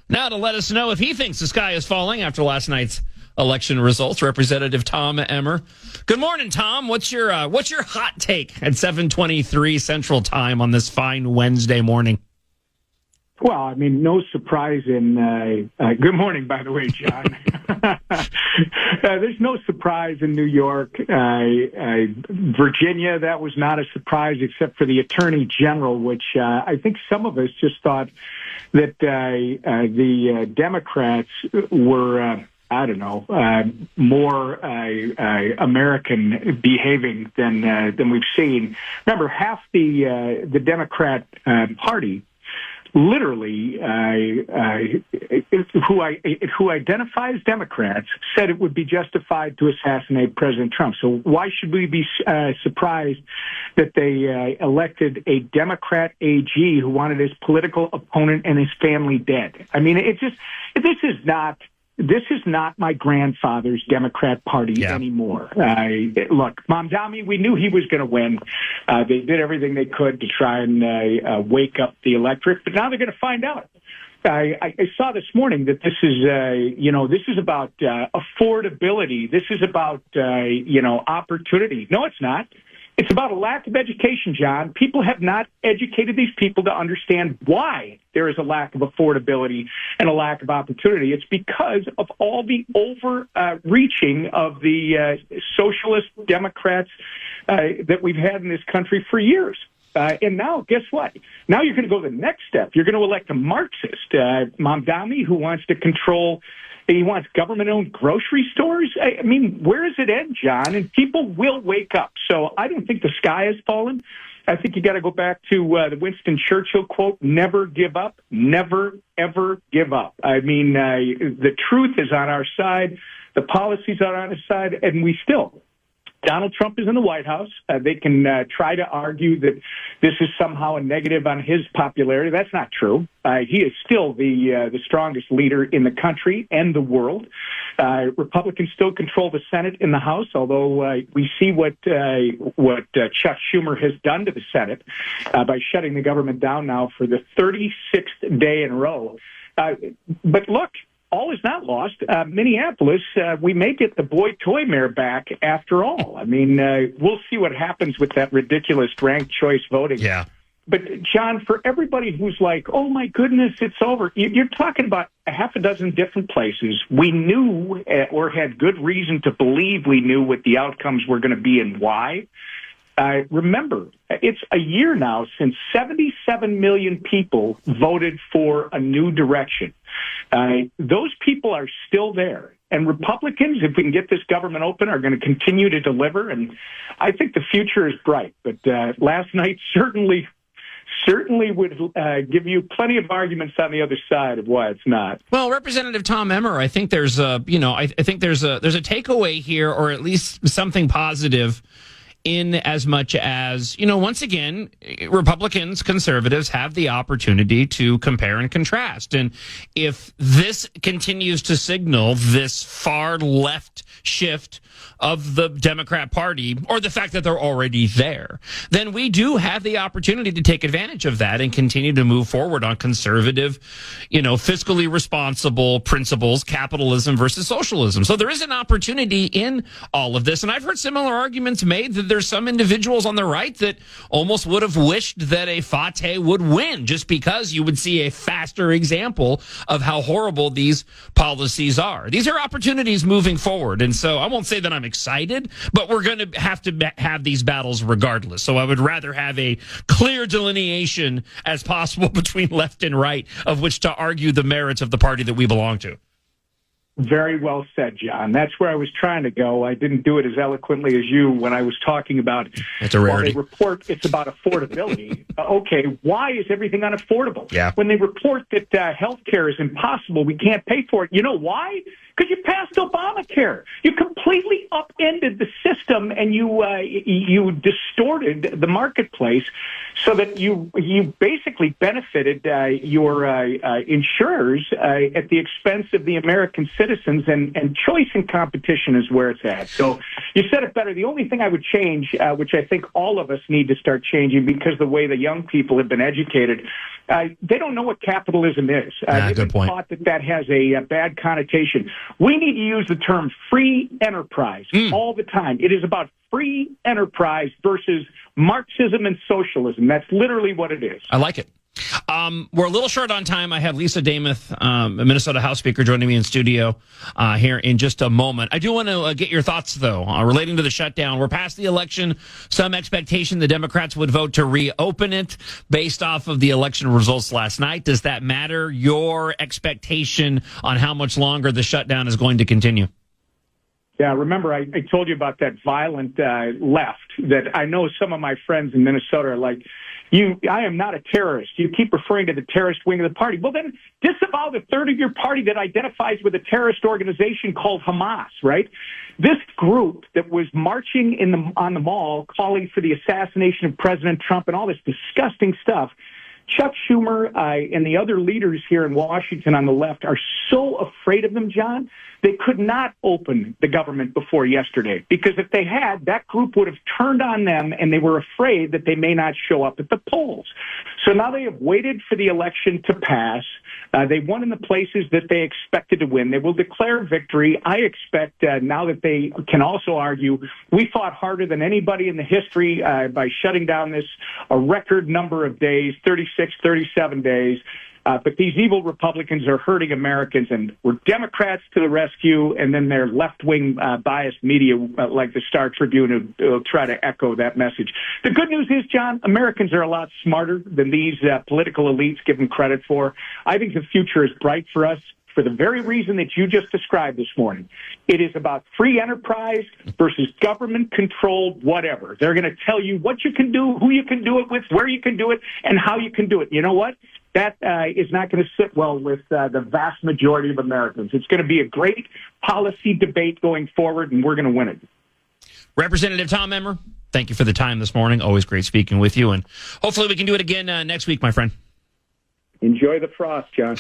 Now to let us know if he thinks the sky is falling after last night's election results, Representative Tom Emmer. Good morning, Tom. What's your hot take at 7:23 Central Time on this fine Wednesday morning? Well, I mean, no surprise in good morning, by the way, John. There's no surprise in New York. Virginia, that was not a surprise except for the Attorney General, which I think some of us just thought that the Democrats were, more American behaving than we've seen. Remember, half the Democrat Party literally, who identifies Democrats, said it would be justified to assassinate President Trump. So why should we be surprised that they elected a Democrat AG who wanted his political opponent and his family dead? I mean, this is not my grandfather's Democrat Party anymore. Look, Mamdani, we knew he was going to win. They did everything they could to try and wake up the electorate, but now they're going to find out. I saw this morning that this is about affordability. This is about opportunity. No, it's not. It's about a lack of education, John. People have not educated these people to understand why there is a lack of affordability and a lack of opportunity. It's because of all the overreaching of the socialist Democrats that we've had in this country for years. And now, guess what? Now you're going to go the next step. You're going to elect a Marxist, Mamdani, who wants to control. He wants government-owned grocery stores. I mean, where does it end, John? And people will wake up. So I don't think the sky has fallen. I think you got to go back to the Winston Churchill quote, never give up, never, ever give up. I mean, the truth is on our side. The policies are on our side, and we still. Donald Trump is in the White House. They can try to argue that this is somehow a negative on his popularity. That's not true. He is still the strongest leader in the country and the world. Republicans still control the Senate and the House, although we see what Chuck Schumer has done to the Senate by shutting the government down now for the 36th day in a row. But look, all is not lost. Minneapolis, we may get the boy toy mayor back after all. I mean, we'll see what happens with that ridiculous ranked choice voting. Yeah. But, John, for everybody who's like, oh, my goodness, it's over, you're talking about a half a dozen different places. We knew or had good reason to believe we knew what the outcomes were going to be and why. Remember, it's a year now since 77 million people voted for a new direction. Those people are still there. And Republicans, if we can get this government open, are going to continue to deliver. And I think the future is bright. But last night certainly would give you plenty of arguments on the other side of why it's not. Well, Representative Tom Emmer, I think there's a takeaway here, or at least something positive, in as much as, once again, Republicans, conservatives have the opportunity to compare and contrast. And if this continues to signal this far left shift of the Democrat Party, or the fact that they're already there, then we do have the opportunity to take advantage of that and continue to move forward on conservative, fiscally responsible principles, capitalism versus socialism. So there is an opportunity in all of this. And I've heard similar arguments made that there's some individuals on the right that almost would have wished that a Fateh would win, just because you would see a faster example of how horrible these policies are. These are opportunities moving forward. And so I won't say that I'm excited, but we're going to have these battles regardless. So I would rather have a clear delineation as possible between left and right of which to argue the merits of the party that we belong to. Very well said, John. That's where I was trying to go. I didn't do it as eloquently as you when I was talking about, it's a rarity. They report it's about affordability. Okay, why is everything unaffordable? Yeah. When they report that health care is impossible, we can't pay for it, you know why? Because you passed Obamacare. You completely upended the system, and you distorted the marketplace so that you basically benefited your insurers at the expense of the American citizens, and choice and competition is where it's at. So You said it better. The only thing I would change, which I think all of us need to start changing because the way the young people have been educated, they don't know what capitalism is. They've been taught that has a bad connotation. We need to use the term free enterprise all the time. It is about free enterprise versus Marxism and socialism. That's literally what it is. I like it. We're a little short on time. I have Lisa Damath, a Minnesota House Speaker, joining me in studio here in just a moment. I do want to get your thoughts, though, relating to the shutdown. We're past the election. Some expectation the Democrats would vote to reopen it based off of the election results last night. Does that matter? Your expectation on how much longer the shutdown is going to continue? Yeah, remember I told you about that violent left that I know some of my friends in Minnesota are like, I am not a terrorist. You keep referring to the terrorist wing of the party. Well, then disavow the third of your party that identifies with a terrorist organization called Hamas, right? This group that was marching on the mall calling for the assassination of President Trump and all this disgusting stuff, Chuck Schumer and the other leaders here in Washington on the left are so afraid of them, John, they could not open the government before yesterday because if they had, that group would have turned on them and they were afraid that they may not show up at the polls. So now they have waited for the election to pass. They won in the places that they expected to win. They will declare victory. I expect now that they can also argue, we fought harder than anybody in the history by shutting down this a record number of days, 36, 37 days. But these evil Republicans are hurting Americans, and we're Democrats to the rescue, and then their left-wing biased media like the Star Tribune will try to echo that message. The good news is, John, Americans are a lot smarter than these political elites give them credit for. I think the future is bright for us for the very reason that you just described this morning. It is about free enterprise versus government-controlled whatever. They're going to tell you what you can do, who you can do it with, where you can do it, and how you can do it. You know what? That is not going to sit well with the vast majority of Americans. It's going to be a great policy debate going forward, and we're going to win it. Representative Tom Emmer, thank you for the time this morning. Always great speaking with you, and hopefully we can do it again next week, my friend. Enjoy the frost, John.